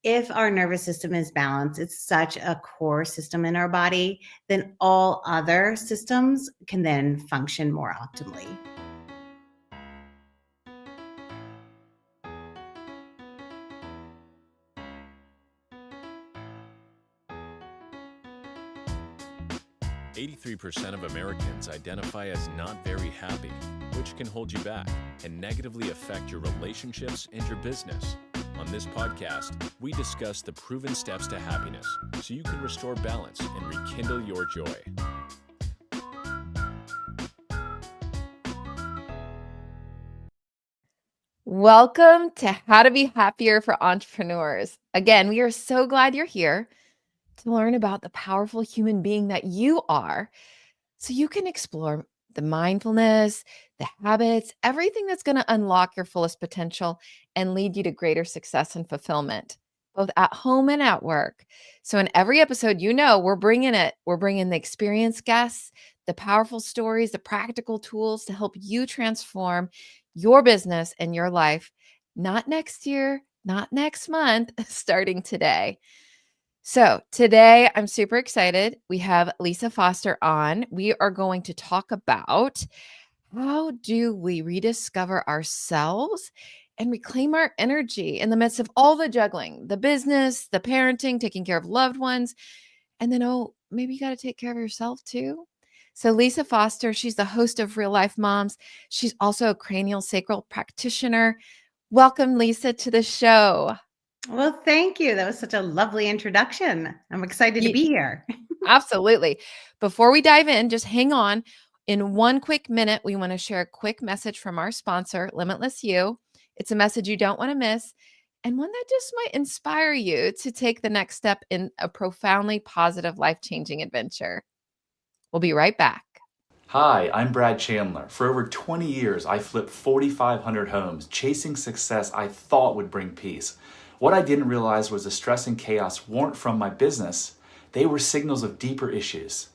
if our nervous system is balanced, it's such a core system in our body, then all other systems can then function more optimally. "83% of Americans identify as not very happy, which can hold you back and negatively affect your relationships and your business. On this podcast, we discuss the proven steps to happiness so you can restore balance and rekindle your joy." Welcome to How to Be Happier for Entrepreneurs. Again, we are so glad you're here to learn about the powerful human being that you are so you can explore the mindfulness, the habits, everything that's going to unlock your fullest potential and lead you to greater success and fulfillment, both at home and at work. So in every episode, we're bringing it. We're bringing the experienced guests, the powerful stories, the practical tools to help you transform your business and your life, not next year, not next month, starting today. So today I'm super excited. We have Lisa Foster on. We are going to talk about how do we rediscover ourselves and reclaim our energy in the midst of all the juggling, the business, the parenting, taking care of loved ones, and then, maybe you got to take care of yourself too. So Lisa Foster, she's the host of Real Life Momz. She's also a cranial sacral practitioner. Welcome, Lisa, to the show. Well, thank you. That was such a lovely introduction. I'm excited to be here. Absolutely. Before we dive in, just hang on. In one quick minute, we want to share a quick message from our sponsor, Limitless You. It's a message you don't want to miss, and one that just might inspire you to take the next step in a profoundly positive, life-changing adventure. We'll be right back. Hi, I'm Brad Chandler. For over 20 years, I flipped 4,500 homes, chasing success I thought would bring peace. What I didn't realize was the stress and chaos weren't from my business. They were signals of deeper issues.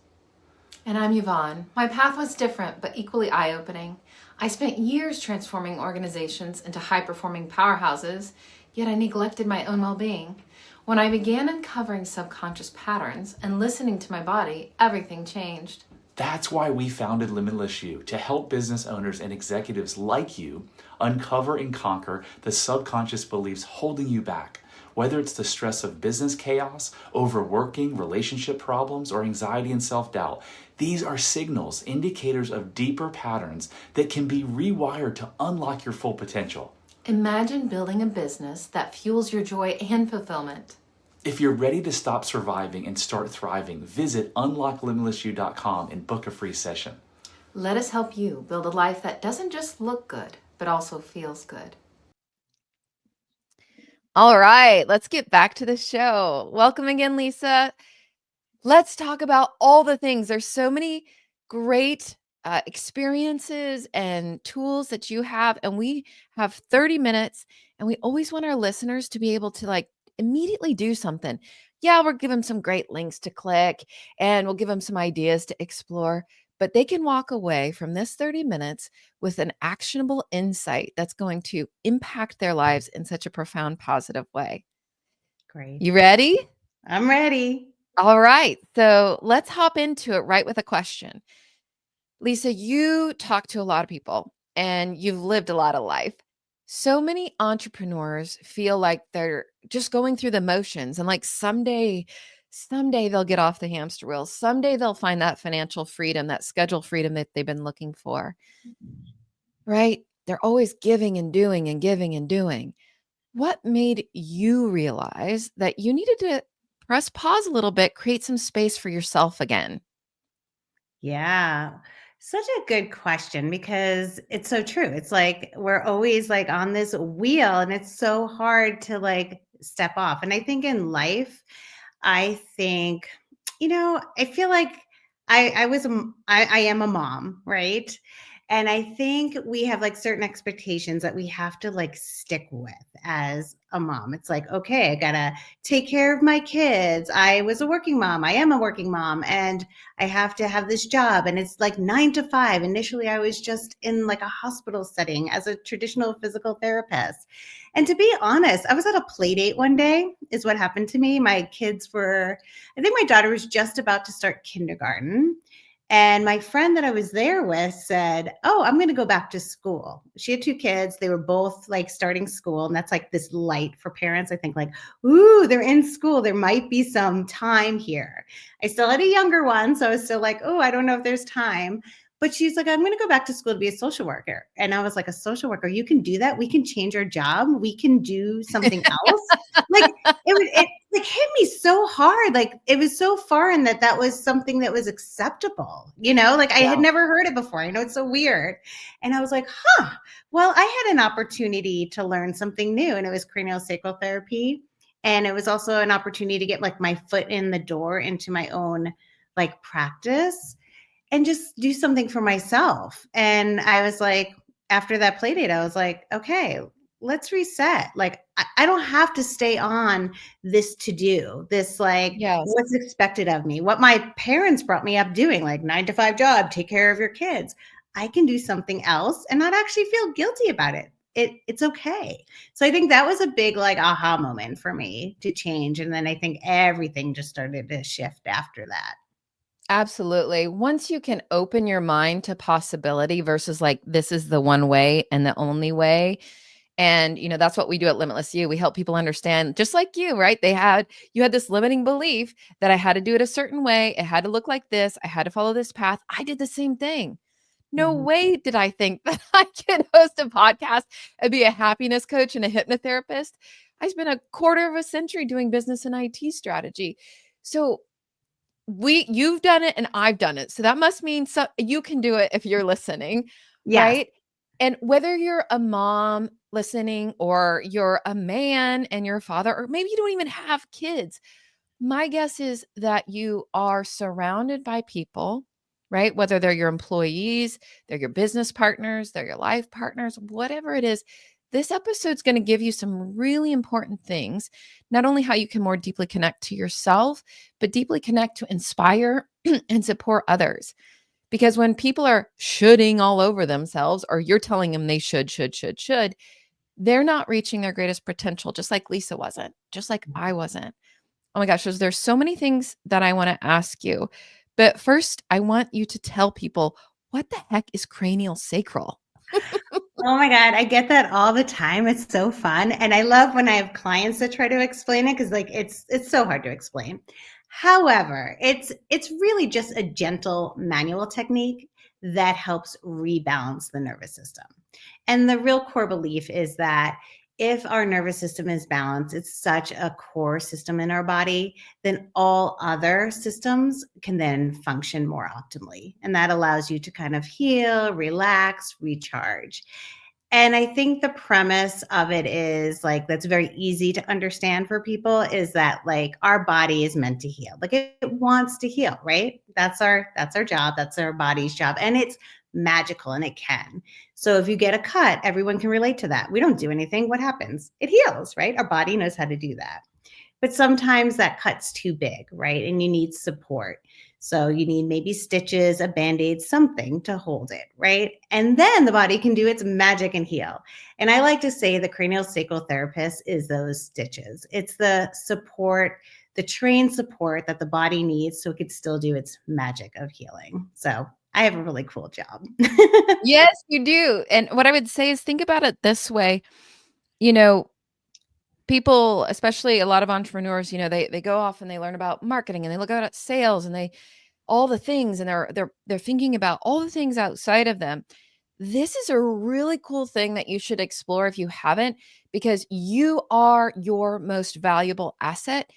And I'm Yvonne. My path was different, but equally eye-opening. I spent years transforming organizations into high-performing powerhouses, yet I neglected my own well-being. When I began uncovering subconscious patterns and listening to my body, everything changed. That's why we founded Limitless You, to help business owners and executives like you uncover and conquer the subconscious beliefs holding you back. Whether it's the stress of business chaos, overworking, relationship problems, or anxiety and self-doubt, these are signals, indicators of deeper patterns that can be rewired to unlock your full potential. Imagine building a business that fuels your joy and fulfillment. If you're ready to stop surviving and start thriving, visit unlocklimitlessyou.com and book a free session. Let us help you build a life that doesn't just look good, but also feels good. All right, let's get back to the show. Welcome again, Lisa. Let's talk about all the things. There's so many great experiences and tools that you have, and we have 30 minutes, and we always want our listeners to be able to immediately do something. Yeah, we'll give them some great links to click, and we'll give them some ideas to explore, but they can walk away from this 30 minutes with an actionable insight that's going to impact their lives in such a profound, positive way. Great. You ready? I'm ready. All right. So let's hop into it right with a question. Lisa, you talk to a lot of people and you've lived a lot of life. So many entrepreneurs feel like they're just going through the motions and someday they'll get off the hamster wheel. Someday they'll find that financial freedom, that schedule freedom that they've been looking for. Right? They're always giving and doing and giving and doing. What made you realize that you needed to press pause a little bit, create some space for yourself again? Yeah. Such a good question because it's so true. It's like we're always on this wheel and it's so hard to step off. And I think in life, I think, I feel like I am a mom, right? And I think we have like certain expectations that we have to like stick with as a mom. It's like, okay, I gotta take care of my kids. I was a working mom. I am a working mom, and I have to have this job. And it's like 9 to 5. Initially, I was just in like a hospital setting as a traditional physical therapist. And to be honest, I was at a play date one day, is what happened to me. My kids were, I think my daughter was just about to start kindergarten. And my friend that I was there with said, "Oh, I'm going to go back to school." She had 2 kids. They were both like starting school. And that's like this light for parents. I think, like, ooh, they're in school. There might be some time here. I still had a younger one. So I was still like, oh, I don't know if there's time. But she's like, "I'm going to go back to school to be a social worker." And I was like, "A social worker? You can do that? We can change our job. We can do something else." Like, it like hit me so hard. Like, it was so foreign that that was something that was acceptable, like I had Yeah. never heard it before. I know it's so weird. And I was like, huh, well, I had an opportunity to learn something new, and it was craniosacral therapy. And it was also an opportunity to get like my foot in the door into my own like practice and just do something for myself. And I was like, after that play date, I was like, okay, let's reset. Like, I don't have to stay on this to do this, like Yes. what's expected of me, what my parents brought me up doing, like 9 to 5 job, take care of your kids. I can do something else and not actually feel guilty about it. It's okay. So I think that was a big like aha moment for me to change. And then I think everything just started to shift after that. Absolutely. Once you can open your mind to possibility versus like, this is the one way and the only way. And, that's what we do at Limitless You. We help people understand, just like you, right? You had this limiting belief that I had to do it a certain way. It had to look like this. I had to follow this path. I did the same thing. No Mhm. way did I think that I could host a podcast and be a happiness coach and a hypnotherapist. I spent a quarter of a century doing business and IT strategy. So you've done it and I've done it. So that must mean you can do it if you're listening, Yes. right? And whether you're a mom listening or you're a man and you're a father, or maybe you don't even have kids, my guess is that you are surrounded by people, right? Whether they're your employees, they're your business partners, they're your life partners, whatever it is. This episode's going to give you some really important things, not only how you can more deeply connect to yourself, but deeply connect to inspire and support others. Because when people are shoulding all over themselves, or you're telling them they should, they're not reaching their greatest potential, just like Lisa wasn't, just like I wasn't. Oh my gosh, there's so many things that I want to ask you. But first, I want you to tell people, what the heck is cranial sacral? Oh my God, I get that all the time. It's so fun. And I love when I have clients that try to explain it because like it's so hard to explain. However, it's really just a gentle manual technique that helps rebalance the nervous system. And the real core belief is that if our nervous system is balanced, it's such a core system in our body, then all other systems can then function more optimally. And that allows you to kind of heal, relax, recharge. And I think the premise of it is like that's very easy to understand for people is that like our body is meant to heal. Like it wants to heal, right? That's our job, that's our body's job, and it's magical and it can. So if you get a cut, everyone can relate to that. We don't do anything, what happens? It heals, right? Our body knows how to do that. But sometimes that cut's too big, right? And you need support. So you need maybe stitches, a band-aid, something to hold it, right? And then the body can do its magic and heal. And I like to say the cranial sacral therapist is those stitches. It's the support, the trained support that the body needs so it could still do its magic of healing. So I have a really cool job. Yes, you do. And what I would say is think about it this way. You know, people, especially a lot of entrepreneurs, they go off and they learn about marketing and they look at sales and they all the things and they're thinking about all the things outside of them. This is a really cool thing that you should explore if you haven't, because you are your most valuable asset.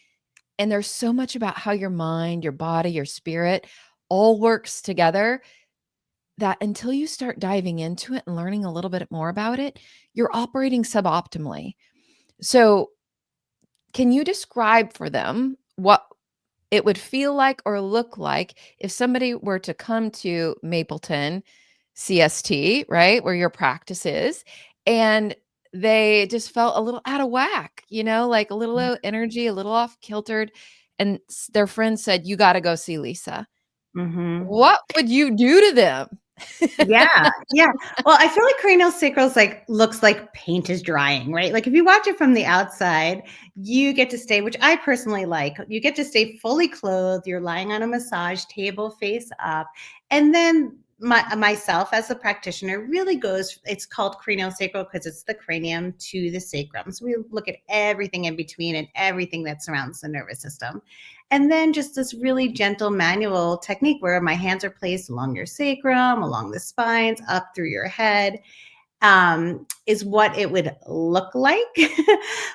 And there's so much about how your mind, your body, your spirit all works together that until you start diving into it and learning a little bit more about it, you're operating suboptimally. So, can you describe for them what it would feel like or look like if somebody were to come to Mapleton, CST, right? Where your practice is. And they just felt a little out of whack, like a little low energy, a little off kiltered. And their friend said, "You got to go see Lisa." Mhm. What would you do to them? Yeah, yeah. Well, I feel like cranial sacral looks like paint is drying, right? Like if you watch it from the outside, you get to stay, which I personally like. You get to stay fully clothed. You're lying on a massage table, face up, and then myself as a practitioner really goes. It's called cranial sacral because it's the cranium to the sacrum. So we look at everything in between and everything that surrounds the nervous system. And then just this really gentle manual technique where my hands are placed along your sacrum, along the spines, up through your head, is what it would look like.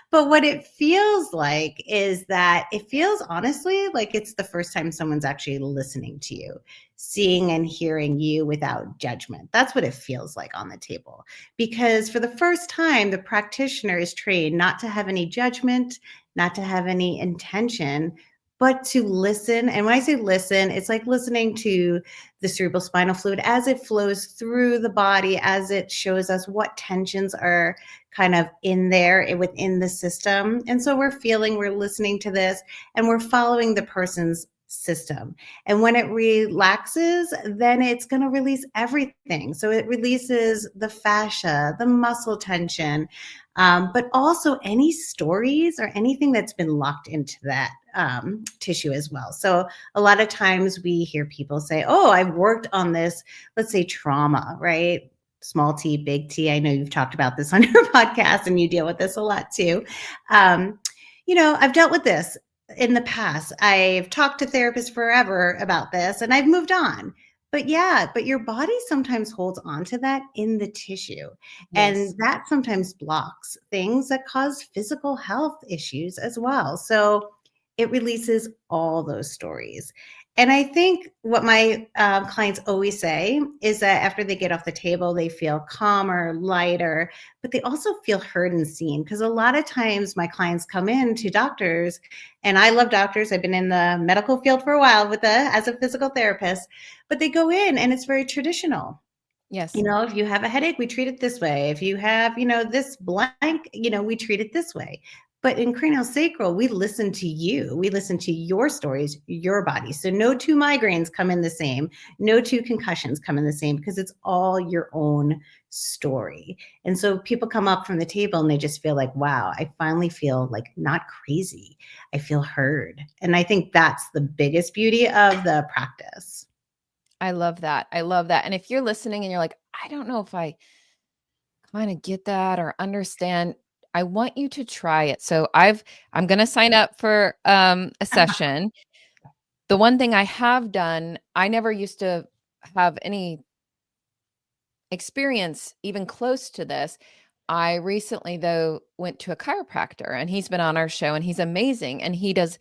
But what it feels like is that it feels honestly like it's the first time someone's actually listening to you, seeing and hearing you without judgment. That's what it feels like on the table. Because for the first time, the practitioner is trained not to have any judgment, not to have any intention, but to listen. And when I say listen, it's like listening to the cerebral spinal fluid as it flows through the body, as it shows us what tensions are kind of in there within the system. And so we're listening to this, and we're following the person's system. And when it relaxes, then it's going to release everything. So it releases the fascia, the muscle tension, but also any stories or anything that's been locked into that tissue as well. So a lot of times we hear people say, "Oh, I've worked on this, let's say trauma," right? Small T, big T. I know you've talked about this on your podcast and you deal with this a lot too. Um, I've dealt with this in the past. I've talked to therapists forever about this and I've moved on. But yeah, but your body sometimes holds on to that in the tissue. Yes. And that sometimes blocks things that cause physical health issues as well. So it releases all those stories. And I think what my clients always say is that after they get off the table, they feel calmer, lighter, but they also feel heard and seen. Because a lot of times my clients come in to doctors, and I love doctors. I've been in the medical field for a while as a physical therapist, but they go in and it's very traditional. Yes. If you have a headache, we treat it this way. If you have, this blank, we treat it this way. But in cranial sacral, we listen to you. We listen to your stories, your body. So no two migraines come in the same. No two concussions come in the same because it's all your own story. And so people come up from the table and they just feel like, wow, I finally feel like not crazy. I feel heard. And I think that's the biggest beauty of the practice. I love that. I love that. And if you're listening and you're like, "I don't know if I kind of get that or understand," I want you to try it. So I'm going to sign up for a session. The one thing I have done, I never used to have any experience even close to this. I recently, though, went to a chiropractor and he's been on our show and he's amazing. And he does,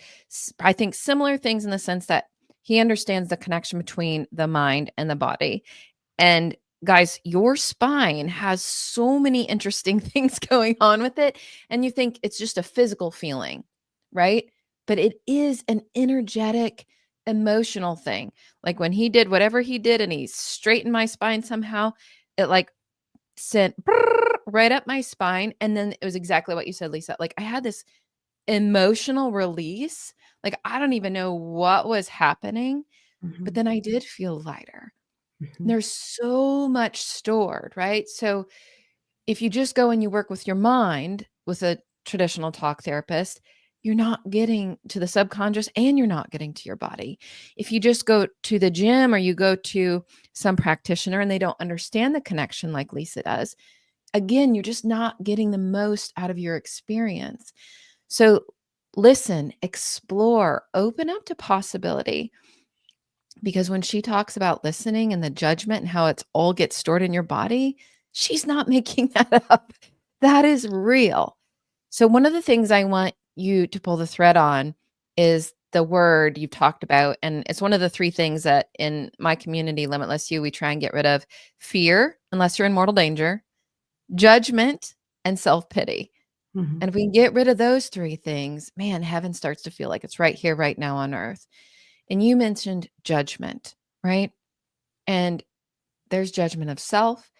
I think, similar things in the sense that he understands the connection between the mind and the body. And guys, your spine has so many interesting things going on with it. And you think it's just a physical feeling, right? But it is an energetic, emotional thing. Like when he did whatever he did and he straightened my spine somehow, it like sent right up my spine. And then it was exactly what you said, Lisa. Like I had this emotional release. Like I don't even know what was happening, but then I did feel lighter. Mhm. There's so much stored, right? So if you just go and you work with your mind with a traditional talk therapist, you're not getting to the subconscious and you're not getting to your body. If you just go to the gym or you go to some practitioner and they don't understand the connection like Lisa does, again, you're just not getting the most out of your experience. So listen, explore, open up to possibility. Because when she talks about listening and the judgment and how it's all gets stored in your body, she's not making that up. That is real. So one of the things I want you to pull the thread on is the word you've talked about. And it's one of the three things that in my community, Limitless You, we try and get rid of: fear, unless you're in mortal danger, judgment, and self-pity. Mhm. And if we can get rid of those three things, man, heaven starts to feel like it's right here, right now on earth. And you mentioned judgment, right? And there's judgment of self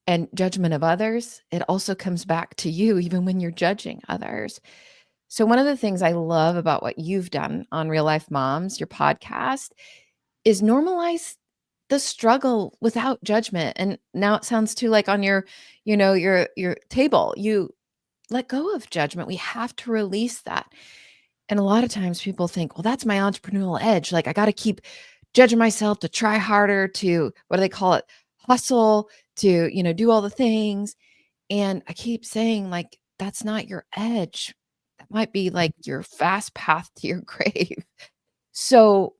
and judgment of others. It also comes back to you, even when you're judging others. So, one of the things I love about what you've done on Real Life Momz, your podcast, is normalize the struggle without judgment. And now it sounds too like on your, your table, you let go of judgment. We have to release that. And a lot of times people think, well, that's my entrepreneurial edge. Like I got to keep judging myself to try harder, to what do they call it? Hustle, to, do all the things. And I keep saying, like, that's not your edge. That might be like your fast path to your grave. So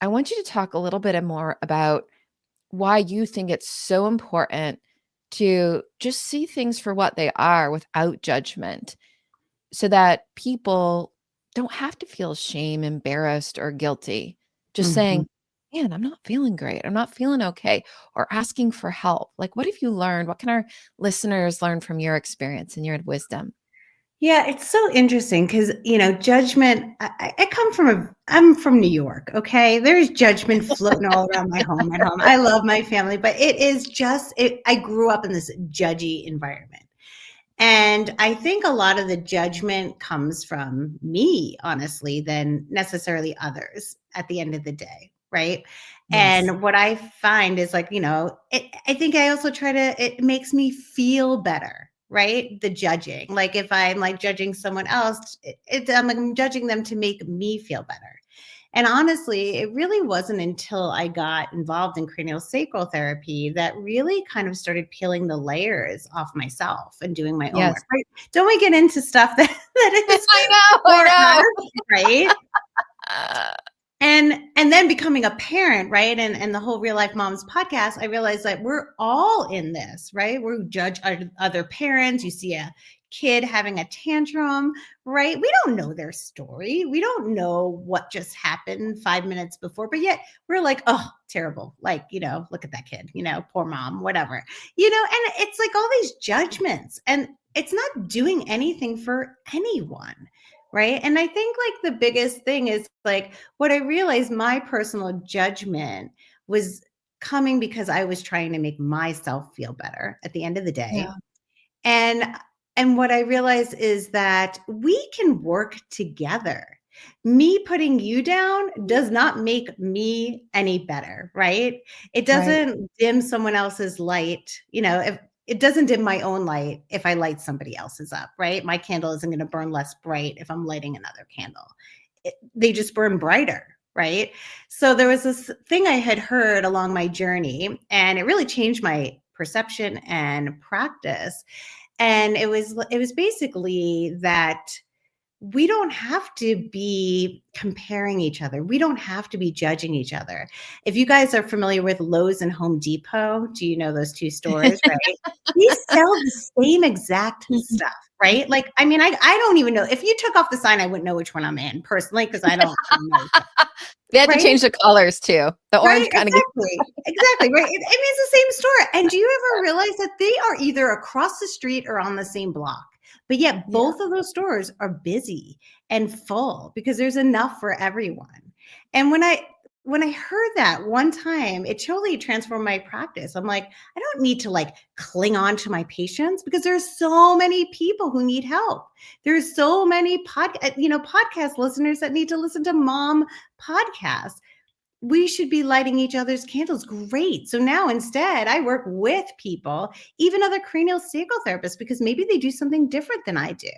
I want you to talk a little bit more about why you think it's so important to just see things for what they are without judgment, so that people don't have to feel shame, embarrassed, or guilty. Just Mhm. saying, man, I'm not feeling great. I'm not feeling okay. Or asking for help. Like, what have you learned? What can our listeners learn from your experience and your wisdom? Yeah, it's so interesting because, judgment, I'm from New York, okay? There's judgment floating all around my home at home. I love my family, but it is I grew up in this judgy environment. And I think a lot of the judgment comes from me, honestly, than necessarily others at the end of the day. Right. Yes. And what I find is like, I think I also it makes me feel better. Right. The judging, like if I'm like judging someone else, I'm judging them to make me feel better. And honestly, it really wasn't until I got involved in cranial sacral therapy that really kind of started peeling the layers off myself and doing my own Yes. work. Right? Don't we get into stuff that is I for know. us, right? Uh, And then becoming a parent, right? And the whole Real Life Moms podcast, I realized that we're all in this, right? We judge other parents. You see a kid having a tantrum, right? We don't know their story. We don't know what just happened 5 minutes before, but yet we're like, oh, terrible. Like, look at that kid, poor mom, whatever, and it's like all these judgments, and it's not doing anything for anyone. Right. And I think like the biggest thing is like what I realized, my personal judgment was coming because I was trying to make myself feel better at the end of the yeah. day. And what I realized is that we can work together. Me putting you down does not make me any better, right? It Right. doesn't dim someone else's light. If it doesn't dim my own light if I light somebody else's up, right? My candle isn't going to burn less bright if I'm lighting another candle. They just burn brighter, right? So there was this thing I had heard along my journey, and it really changed my perception and practice. And it was basically that we don't have to be comparing each other. We don't have to be judging each other. If you guys are familiar with Lowe's and Home Depot, do you know those two stores, right? They sell the same exact stuff, right? Like, I mean, I don't even know. If you took off the sign, I wouldn't know which one I'm in personally because I don't know. They had to Right? change the colors too. The Right, orange kind of exactly, right. I mean, it's the same store. And do you ever realize that they are either across the street or on the same block? But yet yeah. both of those stores are busy and full because there's enough for everyone. And when I heard that one time, it totally transformed my practice. I'm like, I don't need to like cling on to my patients because there's so many people who need help. There's so many podcast listeners that need to listen to mom podcasts. We should be lighting each other's candles. Great. So now instead, I work with people, even other cranial sacral therapists, because maybe they do something different than I do.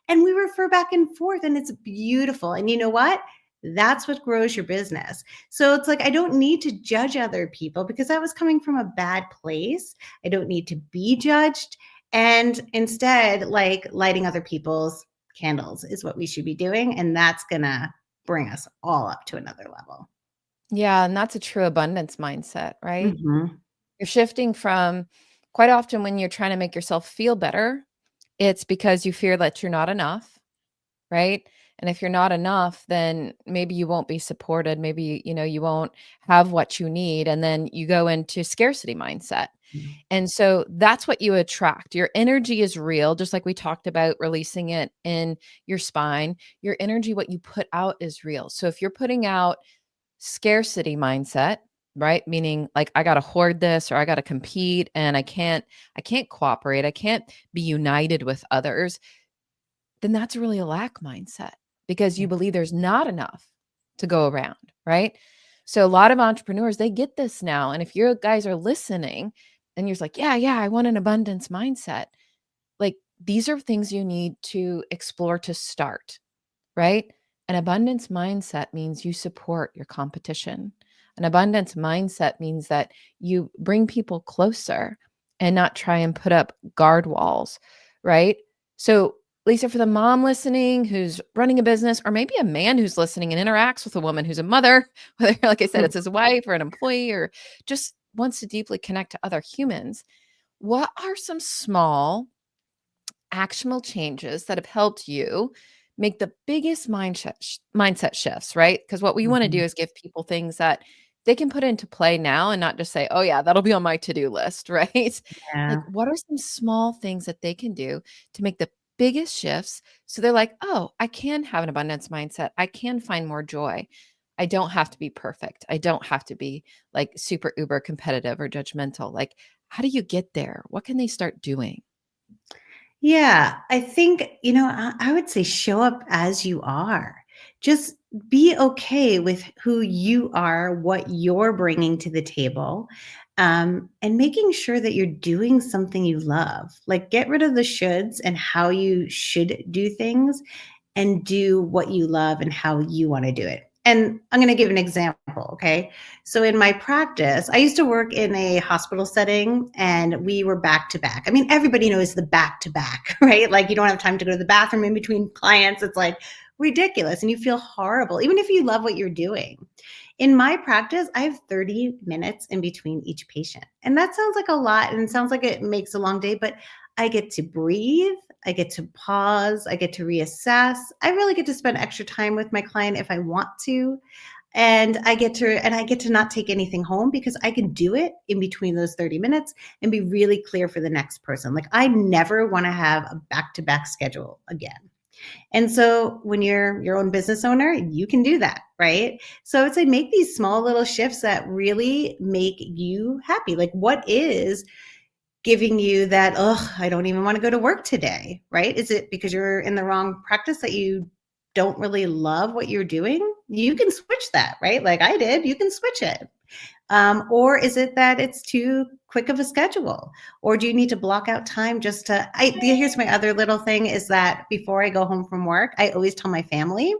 And we refer back and forth, and it's beautiful. And you know what? That's what grows your business. So it's like, I don't need to judge other people because I was coming from a bad place. I don't need to be judged. And instead, like lighting other people's candles is what we should be doing. And that's going to bring us all up to another level. Yeah, and that's a true abundance mindset, right? Mhm. You're shifting from quite often when you're trying to make yourself feel better, it's because you fear that you're not enough, right? And if you're not enough, then maybe you won't be supported. Maybe, you won't have what you need. And then you go into scarcity mindset. Mhm. And so that's what you attract. Your energy is real, just like we talked about releasing it in your spine. Your energy, what you put out is real. So if you're putting out scarcity mindset, right? Meaning like I got to hoard this or I got to compete and I can't cooperate. I can't be united with others. Then that's really a lack mindset because you Yeah. believe there's not enough to go around, right? So a lot of entrepreneurs, they get this now. And if you guys are listening and you're just like, yeah, I want an abundance mindset, like these are things you need to explore to start, right? An abundance mindset means you support your competition. An abundance mindset means that you bring people closer and not try and put up guard walls, right? So, Lisa, for the mom listening who's running a business, or maybe a man who's listening and interacts with a woman who's a mother, whether, like I said, it's his wife or an employee or just wants to deeply connect to other humans, what are some small actionable changes that have helped you make the biggest mindset shifts, right? Because what we want to do Mhm. is give people things that they can put into play now and not just say, oh, yeah, that'll be on my to-do list, right? Like, Yeah. what are some small things that they can do to make the biggest shifts so they're like, oh, I can have an abundance mindset. I can find more joy. I don't have to be perfect. I don't have to be like super uber competitive or judgmental. Like, how do you get there? What can they start doing? Yeah, I think, I would say show up as you are. Just be okay with who you are, what you're bringing to the table, and making sure that you're doing something you love. Like, get rid of the shoulds and how you should do things and do what you love and how you want to do it. And I'm going to give an example. Okay. So in my practice, I used to work in a hospital setting and we were back to back. I mean, everybody knows the back to back, right? Like you don't have time to go to the bathroom in between clients. It's like ridiculous and you feel horrible, even if you love what you're doing. In my practice, I have 30 minutes in between each patient. And that sounds like a lot and it sounds like it makes a long day, but I get to breathe. I get to pause. I get to reassess. I really get to spend extra time with my client if I want to. And I get to not take anything home because I can do it in between those 30 minutes and be really clear for the next person. Like I never want to have a back-to-back schedule again. And so when you're your own business owner, you can do that, right? So it's like make these small little shifts that really make you happy. Like what is giving you that, oh, I don't even want to go to work today, right? Is it because you're in the wrong practice that you don't really love what you're doing? You can switch that, right? Like I did, you can switch it. Or is it that it's too quick of a schedule? Or do you need to block out time just to? Here's my other little thing is that before I go home from work, I always tell my family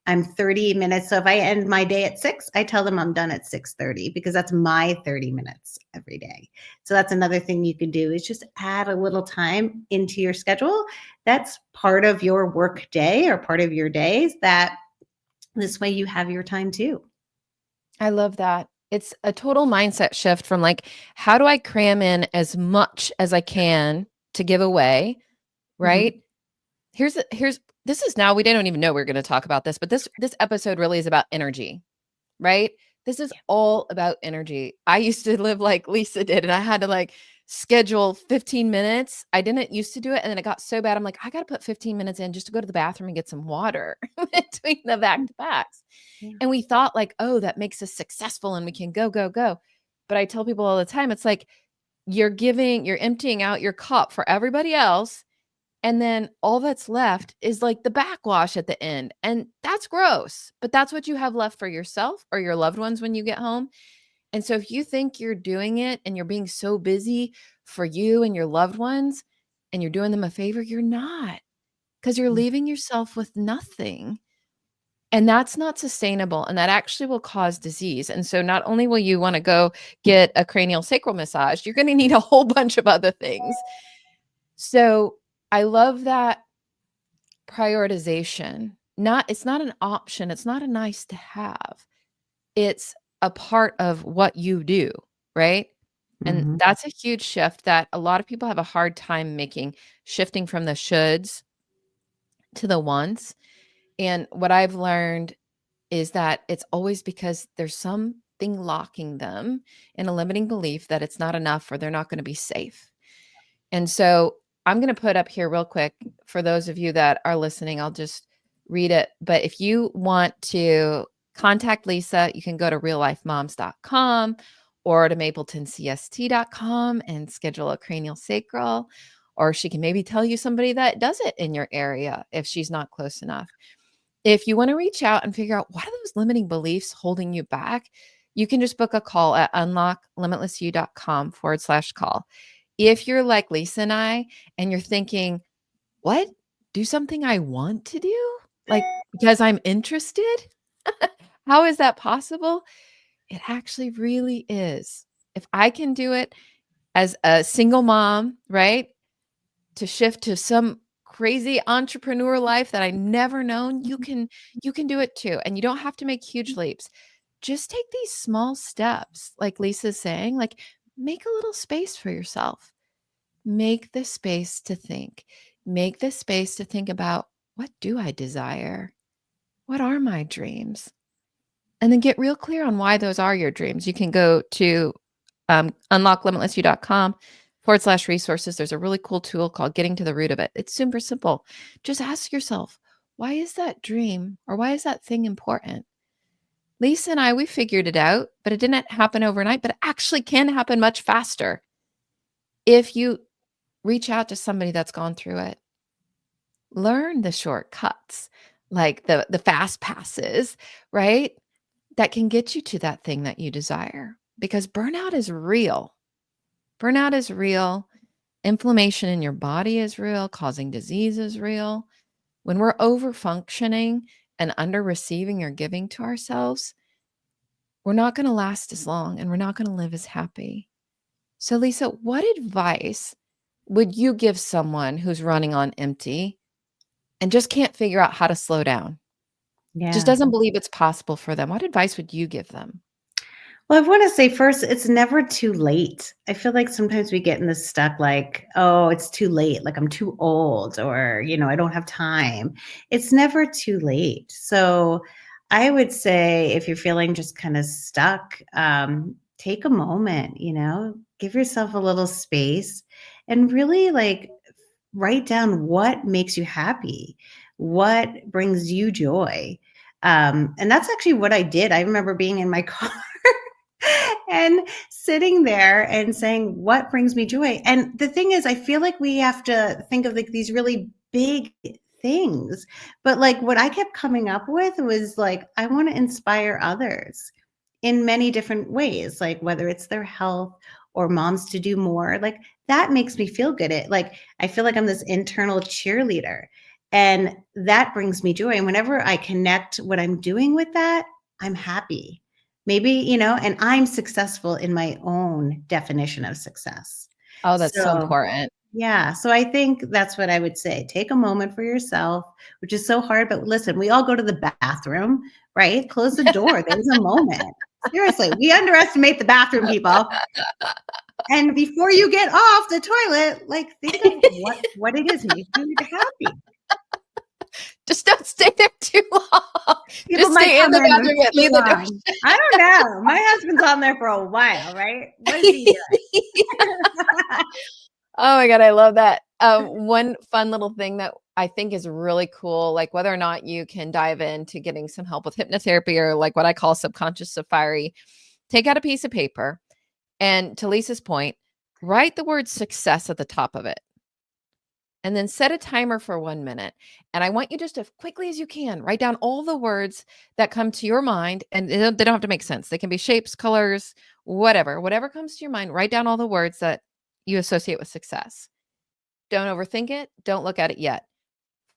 I'm 30 minutes. So if I end my day at 6, I tell them I'm done at 6:30 because that's my 30 minutes every day. So that's another thing you can do is just add a little time into your schedule. That's part of your work day or part of your days that this way you have your time too. I love that. It's a total mindset shift from like, how do I cram in as much as I can to give away, Mhm. right? Here's this is now we didn't even know we were going to talk about this, but this episode really is about energy, right? This is all about energy. I used to live like Lisa did, and I had to like schedule 15 minutes. I didn't used to do it. And then it got so bad. I'm like, I got to put 15 minutes in just to go to the bathroom and get some water between the back to backs. Yeah. And we thought like, oh, that makes us successful and we can go, go, go. But I tell people all the time, it's like you're emptying out your cup for everybody else. And then all that's left is like the backwash at the end. And that's gross, but that's what you have left for yourself or your loved ones when you get home. And so if you think you're doing it and you're being so busy for you and your loved ones and you're doing them a favor, you're not because you're Mm. leaving yourself with nothing. And that's not sustainable. And that actually will cause disease. And so not only will you want to go get a cranial sacral massage, you're going to need a whole bunch of other things. So I love that prioritization. It's not an option. It's not a nice to have. It's a part of what you do, right? And Mhm. that's a huge shift that a lot of people have a hard time making, shifting from the shoulds to the wants. And what I've learned is that it's always because there's something locking them in a limiting belief that it's not enough or they're not going to be safe. And so I'm going to put up here real quick for those of you that are listening, I'll just read it. But if you want to contact Lisa. You can go to reallifemomz.com or to mapletoncst.com and schedule a cranial sacral, or she can maybe tell you somebody that does it in your area if she's not close enough. If you want to reach out and figure out what are those limiting beliefs holding you back, you can just book a call at unlocklimitlessyou.com/call. If you're like Lisa and I, and you're thinking, what? Do something I want to do? Like, because I'm interested? How is that possible? It actually really is. If I can do it as a single mom, right? To shift to some crazy entrepreneur life that I never known, you can do it too. And you don't have to make huge leaps. Just take these small steps, like Lisa's saying, like make a little space for yourself. Make the space to think. Make the space to think about, what do I desire? What are my dreams? And then get real clear on why those are your dreams. You can go to unlocklimitlessyou.com/resources. There's a really cool tool called Getting to the Root of It. It's super simple. Just ask yourself, why is that dream or why is that thing important? Lisa and I, we figured it out, but it didn't happen overnight, but it actually can happen much faster if you reach out to somebody that's gone through it. Learn the shortcuts, like the fast passes, right? That can get you to that thing that you desire, because burnout is real. Burnout is real. Inflammation in your body is real. Causing disease is real. When we're over functioning and under receiving or giving to ourselves, we're not going to last as long and we're not going to live as happy. So, Lisa, what advice would you give someone who's running on empty and just can't figure out how to slow down? Just Yeah. doesn't believe it's possible for them. What advice would you give them? Well, I want to say first, it's never too late. I feel like sometimes we get in this stuck like, oh, it's too late. Like I'm too old or, I don't have time. It's never too late. So I would say if you're feeling just kind of stuck, take a moment, give yourself a little space and really like write down what makes you happy, what brings you joy. And that's actually what I did. I remember being in my car and sitting there and saying, what brings me joy? And the thing is, I feel like we have to think of like these really big things. But like what I kept coming up with was like, I want to inspire others in many different ways, like whether it's their health or moms to do more, like that makes me feel good. It like, I feel like I'm this internal cheerleader and that brings me joy. And whenever I connect what I'm doing with that, I'm happy. Maybe, and I'm successful in my own definition of success. Oh, that's so So, important. yeah. So I think that's what I would say. Take a moment for yourself, which is so hard. But listen, we all go to the bathroom, right? Close the door. There's a moment. Seriously, we underestimate the bathroom people. And before you get off the toilet, like think of what it is makes you happy. Just don't stay there too long. People Just might stay in come the in bathroom and too leave the door. long. I don't know. My husband's on there for a while, right? What is he doing? Oh my God, I love that. One fun little thing that I think is really cool, like whether or not you can dive into getting some help with hypnotherapy or like what I call subconscious safari, take out a piece of paper and, to Lisa's point, write the word success at the top of it. And then set a timer for 1 minute. And I want you just as quickly as you can, write down all the words that come to your mind. And they don't have to make sense. They can be shapes, colors, whatever comes to your mind. Write down all the words that you associate with success. Don't overthink it. Don't look at it yet.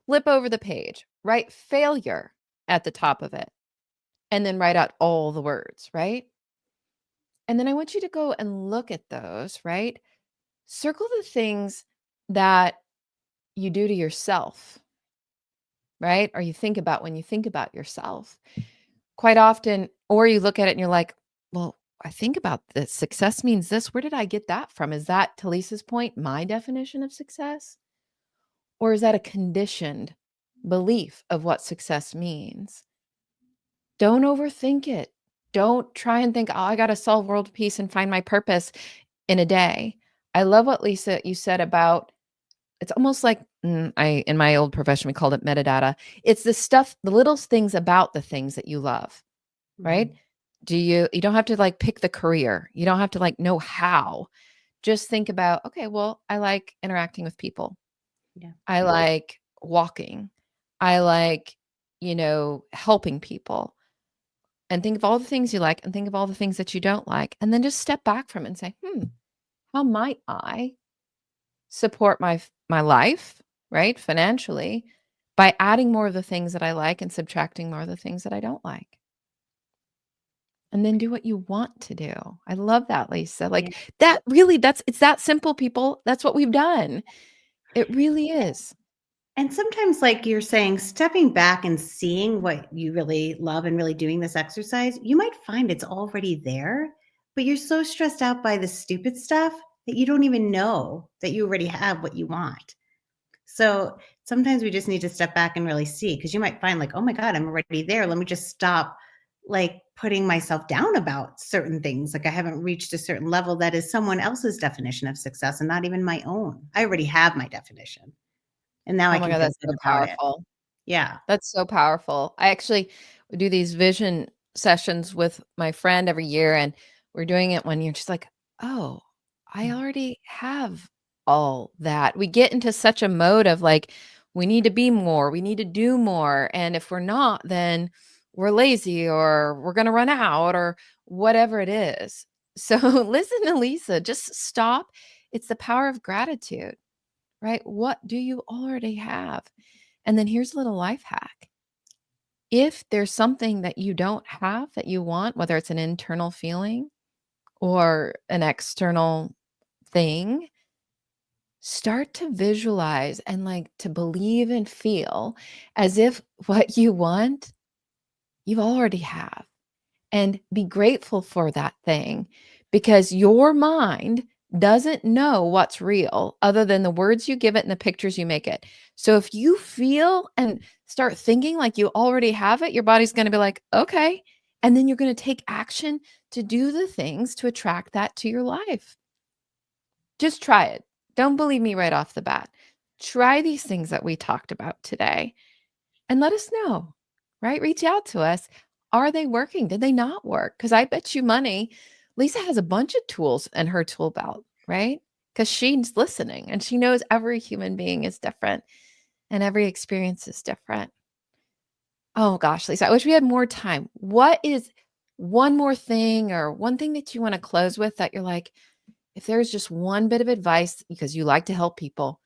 Flip over the page. Write failure at the top of it. And then write out all the words, right? And then I want you to go and look at those, right? Circle the things that you do to yourself, right? Or you think about when you think about yourself. Quite often, or you look at it and you're like, well, I think about this. Success means this. Where did I get that from? Is that, to Lisa's point, my definition of success? Or is that a conditioned belief of what success means? Don't overthink it. Don't try and think, oh, I got to solve world peace and find my purpose in a day. I love what, Lisa, you said about, it's almost like in my old profession, we called it metadata. It's the stuff, the little things about the things that you love. right? Mhm. You don't have to like pick the career. You don't have to like know how. Just think about, okay, well, I like interacting with people. Yeah. I like walking. I like, helping people. And think of all the things you like and think of all the things that you don't like. And then just step back from it and say, how might I support my life, right? Financially by adding more of the things that I like and subtracting more of the things that I don't like. And then do what you want to do. I love that, Lisa. Yeah. Like that really it's that simple, people. That's what we've done. It really is. And sometimes, like you're saying, stepping back and seeing what you really love and really doing this exercise, you might find it's already there, but you're so stressed out by the stupid stuff that you don't even know that you already have what you want. So sometimes we just need to step back and really see, because you might find, like, oh my God, I'm already there. Let me just stop like putting myself down about certain things. Like I haven't reached a certain level that is someone else's definition of success and not even my own. I already have my definition. And now I Oh my can God, feel that's good so about it. powerful. Yeah. That's so powerful. I actually do these vision sessions with my friend every year, and we're doing it one year. She's like, "Oh, I Mm. already have all that." We get into such a mode of like, we need to be more, we need to do more. And if we're not, then we're lazy or we're going to run out or whatever it is. So listen to Lisa, just stop. It's the power of gratitude, right? What do you already have? And then here's a little life hack. If there's something that you don't have that you want, whether it's an internal feeling or an external thing, start to visualize and like to believe and feel as if what you want, you already have. And be grateful for that thing because your mind doesn't know what's real other than the words you give it and the pictures you make it. So if you feel and start thinking like you already have it, your body's going to be like, okay. And then you're going to take action to do the things to attract that to your life. Just try it. Don't believe me right off the bat. Try these things that we talked about today and let us know, right? Reach out to us. Are they working? Did they not work? Because I bet you money, Lisa has a bunch of tools in her tool belt, right? Because she's listening and she knows every human being is different and every experience is different. Oh gosh, Lisa, I wish we had more time. What is one more thing or one thing that you want to close with that you're like, if there's just one bit of advice because you like to help people,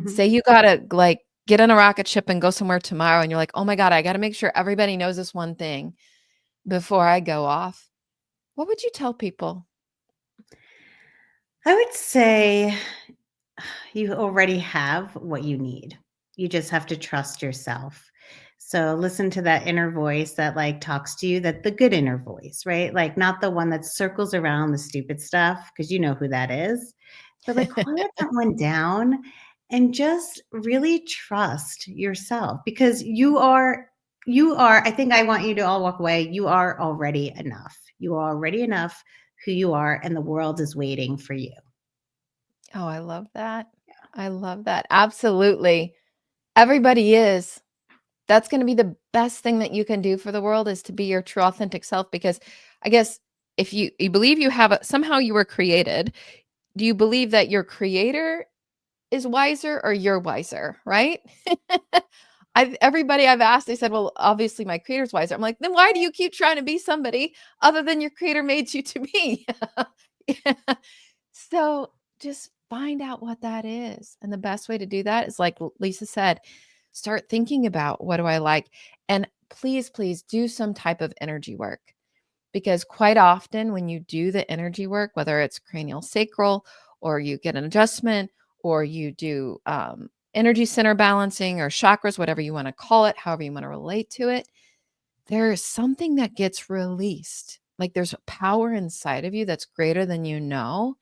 say you gotta like get on a rocket ship and go somewhere tomorrow, and you're like, oh my God, I gotta make sure everybody knows this one thing before I go off. What would you tell people? I would say you already have what you need. You just have to trust yourself. So listen to that inner voice that like talks to you, that the good inner voice, right? Like not the one that circles around the stupid stuff, because you know who that is. But like quiet that one down and just really trust yourself, because you are, I think I want you to all walk away. You are already enough. You are already enough who you are, and the world is waiting for you. Oh, I love that. I love that. Absolutely. Everybody is. That's going to be the best thing that you can do for the world is to be your true authentic self because I guess if you believe you have somehow you were created, do you believe that your creator is wiser or you're wiser, right? Everybody I've asked, they said, well, obviously my creator's wiser. I'm like, then why do you keep trying to be somebody other than your creator made you to be? Yeah. So just find out what that is. And the best way to do that is like Lisa said, start thinking about what do I like? And please, please do some type of energy work because quite often when you do the energy work, whether it's cranial sacral or you get an adjustment or you do energy center balancing or chakras, whatever you want to call it, however you want to relate to it, there is something that gets released. Like there's a power inside of you that's greater than you know.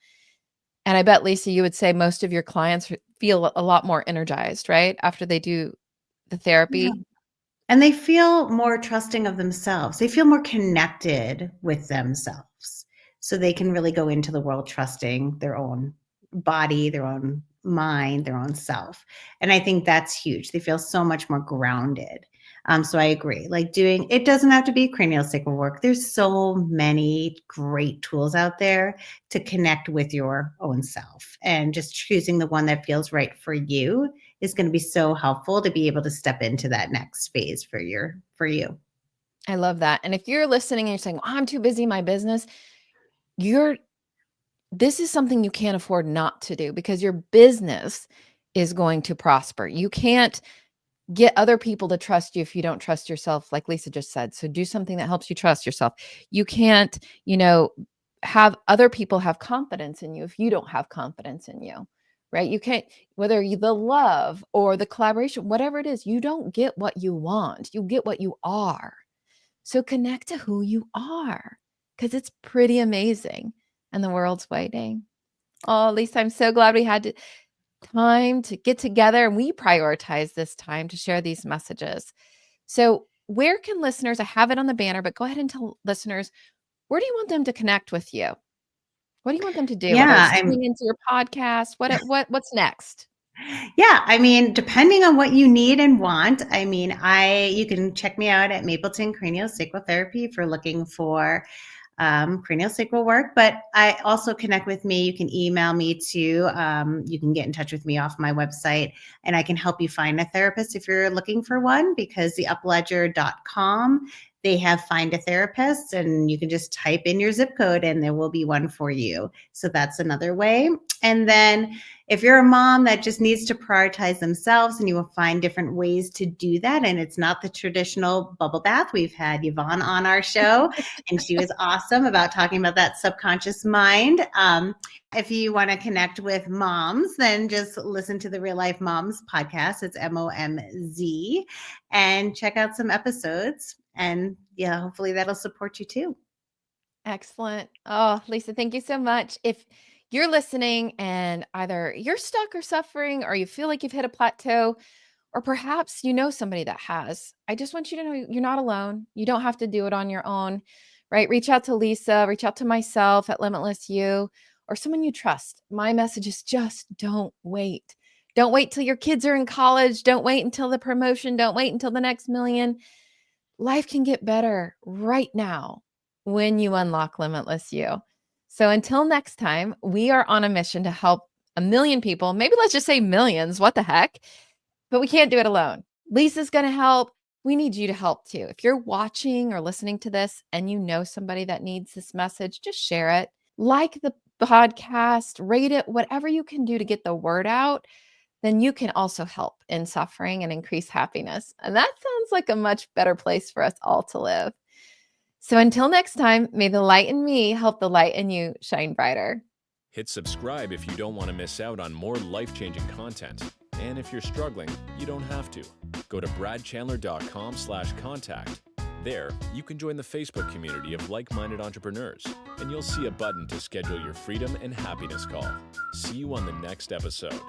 And I bet, Lisa, you would say most of your clients feel a lot more energized, right? After they do the Yeah. therapy. And they feel more trusting of themselves. They feel more connected with themselves. So they can really go into the world trusting their own body, their own mind, their own self. And I think that's huge. They feel so much more grounded. So I agree. Like it doesn't have to be cranial sacral work. There's so many great tools out there to connect with your own self, and just choosing the one that feels right for you is going to be so helpful to be able to step into that next phase for you. I love that. And if you're listening and you're saying, well, I'm too busy in my business, this is something you can't afford not to do, because your business is going to prosper. You can't get other people to trust you if you don't trust yourself, like Lisa just said. So do something that helps you trust yourself. You can't, have other people have confidence in you if you don't have confidence in you, right? You can't, whether the love or the collaboration, whatever it is, you don't get what you want. You get what you are. So connect to who you are, because it's pretty amazing and the world's waiting. Oh, Lisa, I'm so glad we had time to get together and we prioritize this time to share these messages. So where can listeners, I have it on the banner, but go ahead and tell listeners, where do you want them to connect with you? What do you want them to do? Whether Yeah, it's tuning into your podcast, what's next? Yeah, I mean, depending on what you need and want, I mean, you can check me out at Mapleton Cranial Sacral Therapy if you're looking for cranial sacral work. But I also connect with me. You can email me too. You can get in touch with me off my website, and I can help you find a therapist if you're looking for one, because the upledger.com, they have find a therapist, and you can just type in your zip code and there will be one for you. So that's another way. And then if you're a mom that just needs to prioritize themselves, and you will find different ways to do that, and it's not the traditional bubble bath. We've had Yvonne on our show, and she was awesome about talking about that subconscious mind. If you want to connect with moms, then just listen to the Real Life Momz podcast. It's MOMZ, and check out some episodes. And yeah, hopefully that'll support you too. Excellent. Oh, Lisa, thank you so much. If you're listening and either you're stuck or suffering, or you feel like you've hit a plateau, or perhaps you know somebody that has, I just want you to know you're not alone. You don't have to do it on your own, right? Reach out to Lisa, reach out to myself at Limitless You, or someone you trust. My message is just don't wait. Don't wait till your kids are in college. Don't wait until the promotion. Don't wait until the next million. Life can get better right now when you unlock Limitless You. So until next time, we are on a mission to help 1 million people. Maybe let's just say millions. What the heck? But we can't do it alone. Lisa's going to help. We need you to help too. If you're watching or listening to this and you know somebody that needs this message, just share it. Like the podcast, rate it, whatever you can do to get the word out, then you can also help in suffering and increase happiness. And that sounds like a much better place for us all to live. So until next time, may the light in me help the light in you shine brighter. Hit subscribe if you don't want to miss out on more life-changing content. And if you're struggling, you don't have to. Go to bradchandler.com/contact. There, you can join the Facebook community of like-minded entrepreneurs, and you'll see a button to schedule your freedom and happiness call. See you on the next episode.